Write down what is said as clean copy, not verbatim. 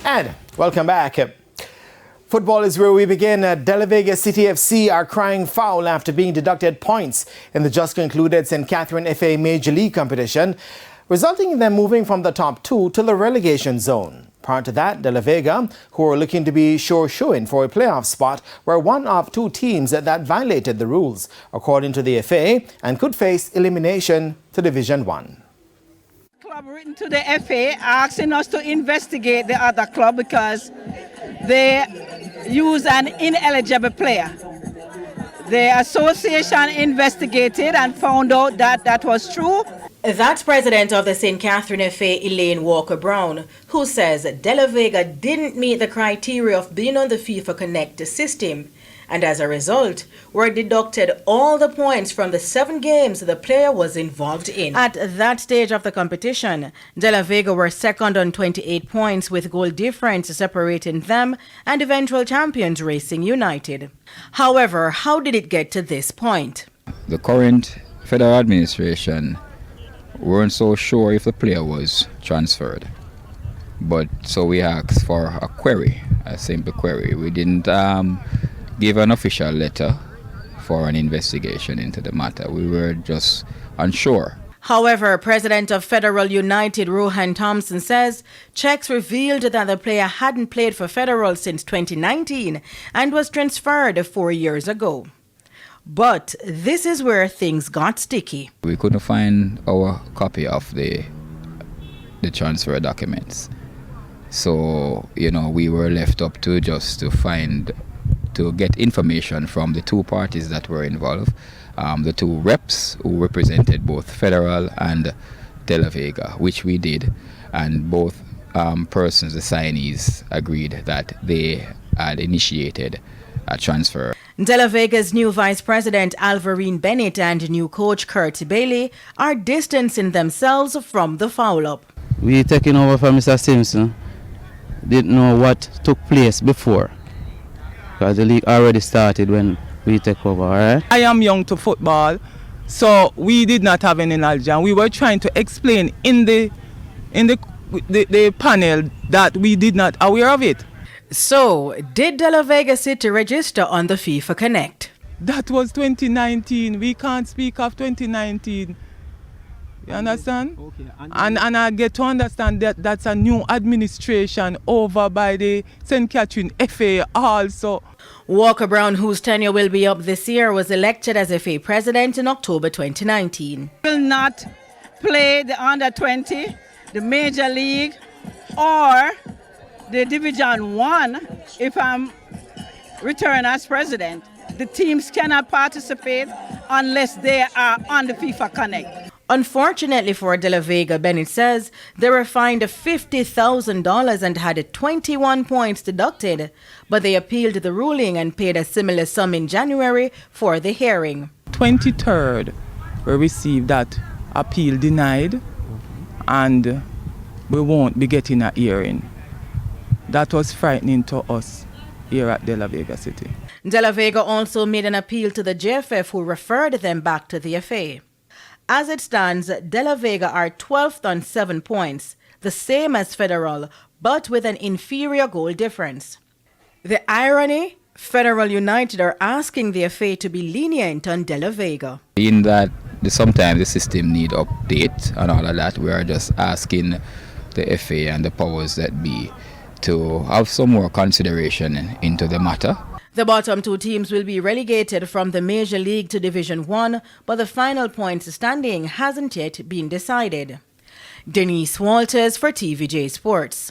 And welcome back. Football is where we begin. Dela Vega City FC are crying foul after being deducted points in the just concluded St. Catherine FA Major League competition, resulting in them moving from the top two to the relegation zone. Prior to that, Dela Vega, who were looking to be sure-showing for a playoff spot, were one of two teams that violated the rules, according to the FA, and could face elimination to Division 1. Club written to the FA asking us to investigate the other club because they use an ineligible player. The association investigated and found out that that was true. That's president of the St. Catherine FA, Elaine Walker-Brown, who says Dela Vega didn't meet the criteria of being on the FIFA Connect system, and as a result, were deducted all the points from the 7 games the player was involved in. At that stage of the competition, Dela Vega were second on 28 points with goal difference separating them and eventual champions Racing United. However, how did it get to this point? The current federal administration weren't so sure if the player was transferred. But so we asked for a query, a simple query. We didn't give an official letter for an investigation into the matter. We were just unsure. However, President of Federal United, Rohan Thompson, says checks revealed that the player hadn't played for Federal since 2019 and was transferred 4 years ago. But this is where things got sticky. We couldn't find our copy of the transfer documents. So, we were left up to just to get information from the two parties that were involved, the two reps who represented both Federal and Dela Vega, which we did, and both persons, the signees, agreed that they had initiated a transfer. Dela Vega's new vice president Alvarine Bennett and new coach Kurt Bailey are distancing themselves from the foul-up. We taking over from Mr. Simpson. Didn't know what took place before, because the league already started when we took over, all right? I am young to football, so we did not have any knowledge, and we were trying to explain in the panel that we did not aware of it. So, did Dela Vega City register on the FIFA Connect? That was 2019. We can't speak of 2019. You understand? Okay. And I get to understand that that's a new administration over by the St. Catherine FA also. Walker-Brown, whose tenure will be up this year, was elected as FA president in October 2019. Will not play the under-20, the Major League, or the Division 1 if I'm returned as president. The teams cannot participate unless they are on the FIFA Connect. Unfortunately for Dela Vega, Bennett says they were fined $50,000 and had 21 points deducted, but they appealed the ruling and paid a similar sum in January for the hearing. 23rd, we received that appeal denied, and we won't be getting a hearing. That was frightening to us here at Dela Vega City. Dela Vega also made an appeal to the JFF, who referred them back to the FA. As it stands, Dela Vega are 12th on 7 points, the same as Federal, but with an inferior goal difference. The irony? Federal United are asking the FA to be lenient on Dela Vega. In that sometimes the system need update and all of that, we are just asking the FA and the powers that be to have some more consideration into the matter. The bottom 2 teams will be relegated from the Major League to Division 1, but the final points standing hasn't yet been decided. Denise Walters for TVJ Sports.